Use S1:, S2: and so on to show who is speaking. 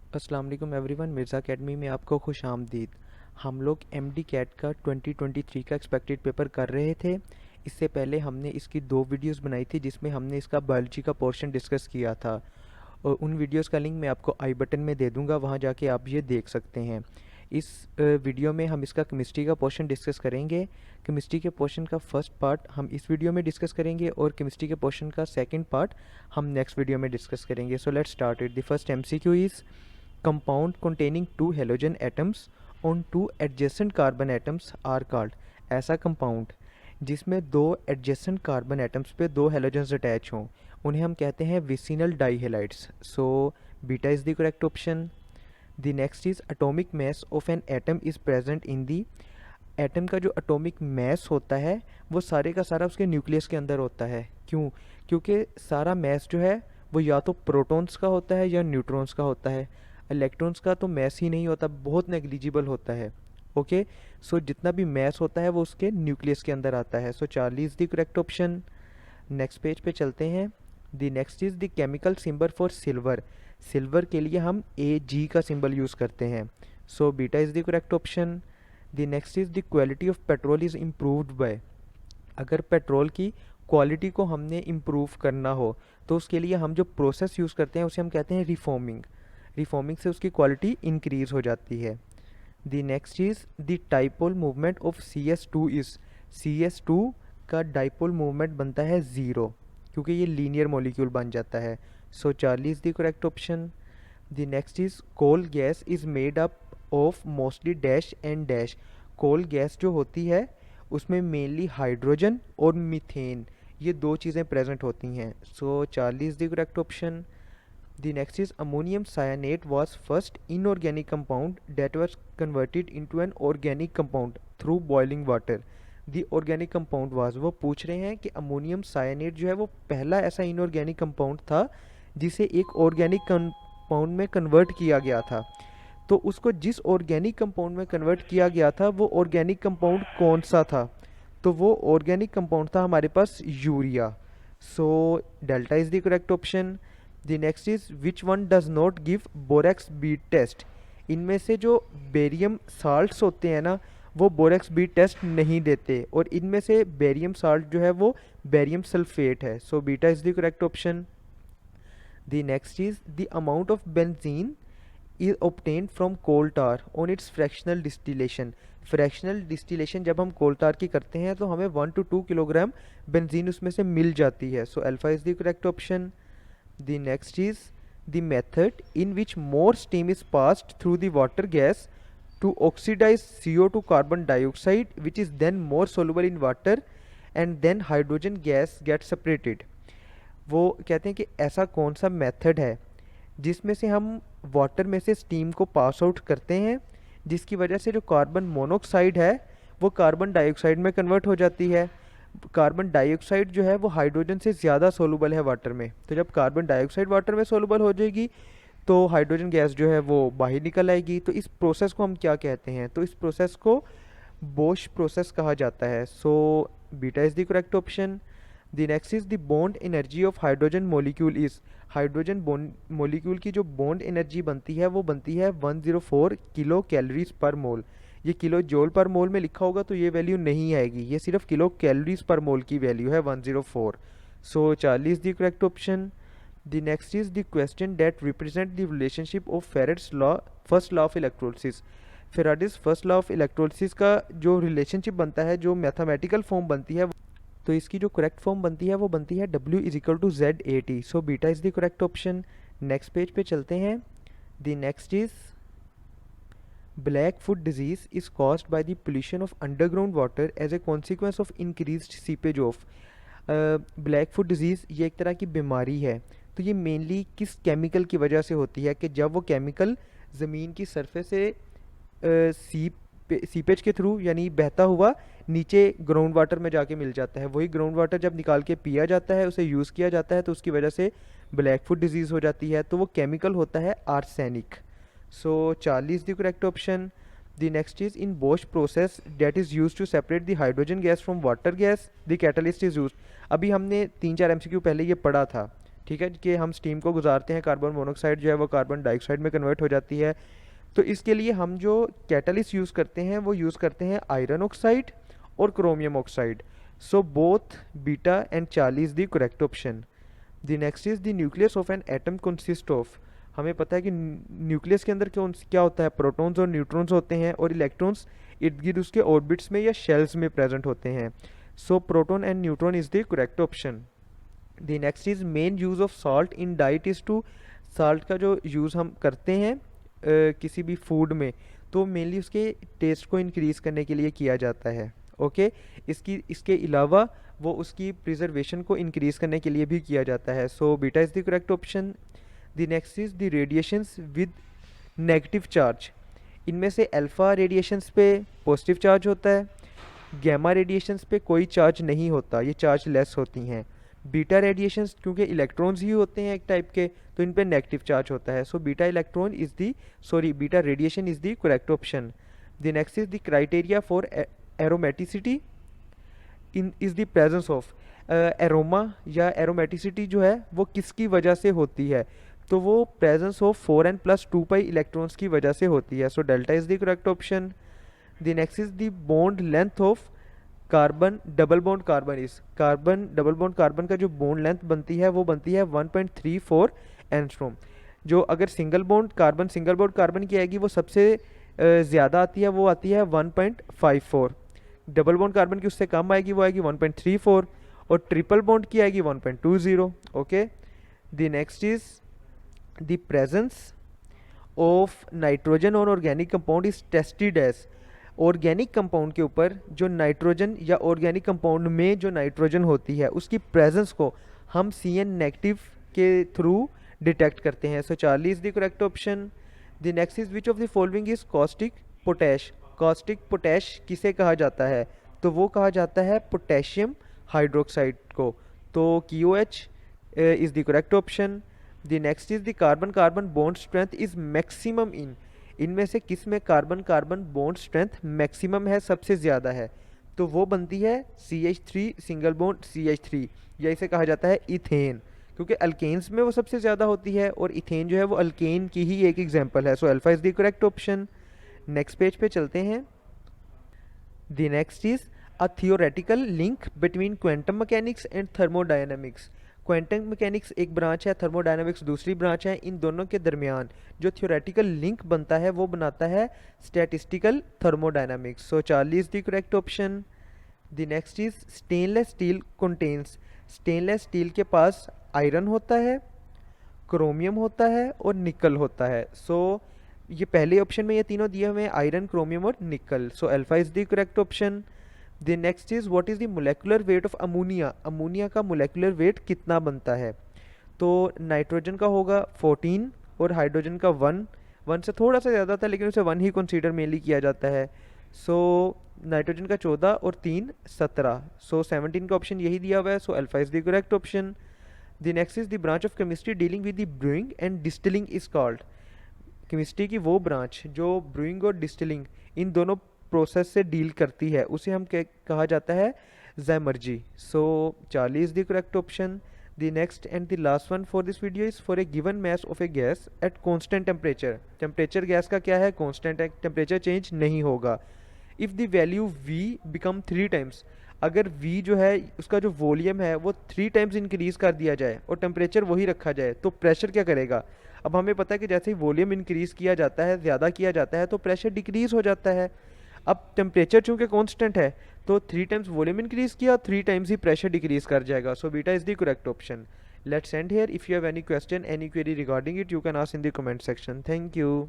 S1: अस्सलाम वालेकुम everyone, Mirza academy में आपको खुश आमदीद। हम लोग एमडी कैट का 2023 का एक्सपेक्टेड पेपर कर रहे थे। इससे पहले हमने इसकी 2 वीडियोस बनाई थी जिसमें हमने इसका बायोलॉजी का पोर्शन डिस्कस किया था, और उन वीडियोस का लिंक मैं आपको आई बटन में दे दूंगा, वहां जाके आप ये देख सकते हैं। इस वीडियो में हम इसका केमिस्ट्री का पोर्शन डिस्कस करेंगे। केमिस्ट्री के पोर्शन का फर्स्ट पार्ट हम इस वीडियो में डिस्कस करेंगे और केमिस्ट्री के पोर्शन का सेकंड पार्ट हम नेक्स्ट वीडियो में डिस्कस करेंगे। So let's start it. The first MCQ is compound containing two halogen atoms on two adjacent carbon atoms are called। ऐसा कंपाउंड जिसमें दो एडजेसेंट कार्बन एटम्स पे दो हेलोजेंस अटैच हों उन्हें हम कहते हैं vicinal dihalides. So beta is the correct option. The next is atomic mass of an atom is present in the. Atom का जो एटॉमिक मास होता है वो सारे का सारा उसके न्यूक्लियस के अंदर होता है। क्यों? क्योंकि सारा मास जो है वो या तो प्रोटॉन्स का होता है या न्यूट्रॉन्स का होता है। इलेक्ट्रॉन्स का तो मैस ही नहीं होता, बहुत नेग्लिजिबल होता है। ओके, सो जितना भी मैस होता है वो उसके न्यूक्लियस के अंदर आता है। So Charlie is the correct option. Next page पे चलते हैं। The next is the chemical symbol for silver. Silver के लिए हम AG का सिंबल यूज़ करते हैं। So beta is the correct option. The next is the quality of petrol is improved by. अगर पेट्रोल की क्वालिटी को हमने इम्प्रूव करना हो तो उसके लिए हम जो प्रोसेस यूज़ करते हैं उसे हम कहते हैं रिफॉर्मिंग। रिफॉर्मिंग से उसकी क्वालिटी इंक्रीज हो जाती है। The next is the dipole movement of CS2 is. CS2 का डाइपोल मूवमेंट बनता है 0 क्योंकि ये लीनियर मॉलिक्यूल बन जाता है। So Charlie is the correct option. The next is coal gas is made up of mostly dash and dash. Coal gas जो होती है उसमें मेनली हाइड्रोजन और मीथेन, ये दो चीज़ें प्रेजेंट होती हैं। So Charlie is the correct option. The next is ammonium cyanate was first inorganic compound that was converted into an organic compound through boiling water। The organic compound was, वो पूछ रहे हैं कि अमोनियम साइनेट जो है वो पहला ऐसा इनऑर्गेनिक कंपाउंड था जिसे एक ऑर्गेनिक कंपाउंड में कन्वर्ट किया गया था। तो उसको जिस ऑर्गेनिक कंपाउंड में कन्वर्ट किया गया था वो ऑर्गेनिक कंपाउंड कौन सा था? तो वो ऑर्गेनिक कंपाउंड था हमारे पास urea. So delta is the correct option. The next is which one does not give borax bead test. इनमें से जो बेरियम साल्ट्स होते हैं ना वो बोरेक्स बीट टेस्ट नहीं देते, और इनमें से बेरियम साल्ट जो है वो बेरियम सल्फेट है। सो beta is the correct option. The next is the amount of benzene is obtained from coal tar on its fractional distillation। Fractional distillation जब हम कोल टार की करते हैं तो हमें 1 to 2 किलोग्राम बेंजीन उसमें से मिल जाती है। So alpha is the correct option. The next is the method in which more steam is passed through the water gas to oxidise CO2 carbon dioxide which is then more soluble in water and then hydrogen gas get separated. वो कहते हैं कि ऐसा कौन सा method है जिसमें से हम वाटर में से स्टीम को पास आउट करते हैं जिसकी वजह से जो कार्बन मोनोऑक्साइड है वो कार्बन डाइऑक्साइड में कन्वर्ट हो जाती है। कार्बन डाइऑक्साइड जो है वो हाइड्रोजन से ज़्यादा सोलुबल है वाटर में, तो जब कार्बन डाइऑक्साइड वाटर में सोलुबल हो जाएगी तो हाइड्रोजन गैस जो है वो बाहर निकल आएगी। तो इस प्रोसेस को हम क्या कहते हैं? तो इस प्रोसेस को बोश प्रोसेस कहा जाता है। सो beta is the correct option. The next is the bond energy of hydrogen molecule is. Hydrogen bond molecule की जो बॉन्ड एनर्जी बनती है वो बनती है 104 किलो कैलोरीज पर मोल। ये किलो जूल पर मोल में लिखा होगा तो ये वैल्यू नहीं आएगी, ये सिर्फ किलो कैलोरीज पर मोल की वैल्यू है 104। So Charlie is the correct option. The next is the question that represent the relationship of Faraday's law, first law of electrolysis. Faraday's first law of electrolysis का जो relationship बनता है, जो mathematical form बनती है, तो इसकी जो करेक्ट फॉर्म बनती है वो बनती है W is equal to ZAT। So beta is the correct option. Next page पे चलते हैं। The next is black foot disease is caused by the pollution of underground water as a consequence of increased seepage of. Black foot disease ये एक तरह की बीमारी है, तो ये मेनली किस केमिकल की वजह से होती है कि जब वो केमिकल ज़मीन की सरफेस से सीपेज के थ्रू यानी बहता हुआ नीचे ग्राउंड वाटर में जाके मिल जाता है। वही ग्राउंड वाटर जब निकाल के पिया जाता है, उसे यूज़ किया जाता है, तो उसकी वजह से ब्लैक फुट डिजीज़ हो जाती है। तो वो केमिकल होता है arsenic. So Charlie is the correct option. The next is in Bosch process that is use to separate the hydrogen gas from water gas the catalyst is use. अभी हमने 3-4 MCQ पहले ये पढ़ा था, ठीक है, कि हम स्टीम को गुजारते हैं, कार्बन मोनोऑक्साइड जो है वो कार्बन डाइऑक्साइड में कन्वर्ट हो जाती है। तो इसके लिए हम जो कैटलिस्ट यूज़ करते हैं वो यूज़ करते हैं आयरन ऑक्साइड और chromium oxide. So both beta and Charlie is the correct option. The next is the nucleus of an atom consist of. हमें पता है कि न्यूक्लियस के अंदर क्या होता है, प्रोटॉन्स और न्यूट्रॉन्स होते हैं और इलेक्ट्रॉन्स इर्द गिर्द उसके ऑर्बिट्स में या शेल्स में प्रेजेंट होते हैं। So proton and neutron is the correct option. The next is main use of salt in diet is to. Salt का जो यूज़ हम करते हैं किसी भी फूड में, तो मेनली उसके टेस्ट को इंक्रीज़ करने के लिए किया जाता है। ओके, इसके अलावा वो उसकी प्रिजर्वेशन को इंक्रीज़ करने के लिए भी किया जाता है। So beta is the correct option. The next is the radiations with negative charge. इनमें से अल्फ़ा रेडिएशंस पे पॉजिटिव चार्ज होता है, गैमा रेडिएशंस पे कोई चार्ज नहीं होता, ये चार्ज लेस होती हैं। बीटा रेडिएशंस क्योंकि इलेक्ट्रॉन्स ही होते हैं एक टाइप के, तो इन पे नेगेटिव चार्ज होता है। So beta electron is the beta radiation is the correct option. The next is the criteria for aromaticity in is the presence of. Aroma या एरोमेटिसिटी जो है वो किसकी वजह से होती है, तो वो presence of 4n+2 pi electrons की वजह से होती है। So delta is the correct option. The next is the bond length of carbon double bond carbon is. Carbon double bond carbon का जो बॉन्ड लेंथ बनती है वो बनती है 1.34 एंगस्ट्रॉम। जो अगर सिंगल बॉन्ड कार्बन की आएगी वो सबसे ज़्यादा आती है, वो आती है 1.54। डबल बॉन्ड कार्बन की उससे कम आएगी, वो आएगी 1.34, और ट्रिपल बॉन्ड की आएगी 1.20। Okay, the next is the presence of nitrogen और organic compound is tested as. Organic compound के ऊपर जो नाइट्रोजन या ऑर्गेनिक कंपाउंड में जो नाइट्रोजन होती है उसकी प्रेजेंस को हम CN नेगेटिव के थ्रू डिटेक्ट करते हैं। So Charlie is the correct option. The next is which of the following is caustic potash. Caustic potash किसे कहा जाता है, तो वो कहा जाता है पोटेशियम हाइड्रोक्साइड को। तो KOH is the correct option. The next is the carbon carbon bond strength is maximum in. इनमें से किस में carbon carbon bond strength maximum है, सबसे ज़्यादा है, तो वो बनती है CH3 सिंगल बॉन्ड CH3, या इसे कहा जाता है इथेन, क्योंकि अल्केन्स में वो सबसे ज़्यादा होती है और इथेन जो है वो अल्केन की ही एक एग्जांपल है। So alpha is the correct option. Next page पे चलते हैं। The next is a theoretical link between quantum mechanics and thermodynamics. Quantum mechanics एक ब्रांच है, थर्मोडायनामिक्स दूसरी ब्रांच है। इन दोनों के दरमियान जो थियोरेटिकल लिंक बनता है वो बनाता है statistical thermodynamics. So Charlie is the correct option. The next is stainless steel contains. Stainless steel के पास आयरन होता है, क्रोमियम होता है और निकल होता है। सो ये पहले ऑप्शन में ये तीनों दिए हुए हैं, आयरन, क्रोमियम और निकल। So alpha is the correct option. The next is what is the molecular weight of ammonia. Ammonia का मोलेकुलर वेट कितना बनता है, तो नाइट्रोजन का होगा 14 और हाइड्रोजन का 1 से थोड़ा सा ज़्यादा था लेकिन उसे 1 ही कंसीडर मेनली किया जाता है। सो नाइट्रोजन का 14 और 3 17। सो 17 का ऑप्शन यही दिया हुआ है। So alpha is the correct option. The next is the branch of chemistry dealing with the brewing and distilling is called. Chemistry की वो ब्रांच जो ब्रूइंग और डिस्टिलिंग इन दोनों प्रोसेस से डील करती है उसे हम कहा जाता है ज़ैमर्जी। So Charlie is the correct option. The next and the last one for this video is for a given mass of a gas at constant temperature. Temperature gas का क्या है, कांस्टेंट है, टेम्परेचर चेंज नहीं होगा। If the value V become 3 times, अगर V जो है उसका जो वॉल्यूम है वो 3 टाइम्स इंक्रीज़ कर दिया जाए और टेम्परेचर वही रखा जाए, तो प्रेशर क्या करेगा। अब हमें पता है कि जैसे ही वॉल्यूम इंक्रीज़ किया जाता है, ज़्यादा किया जाता है, तो प्रेशर डिक्रीज़ हो जाता है। अब टेम्परेचर चूँकि कांस्टेंट है तो 3 टाइम्स वॉल्यूम इंक्रीज़ किया, 3 टाइम्स ही प्रेशर डिक्रीज़ कर जाएगा। So beta is the correct option. Let's end here. If you have any question, any query regarding it, you can ask in the comment section. Thank you.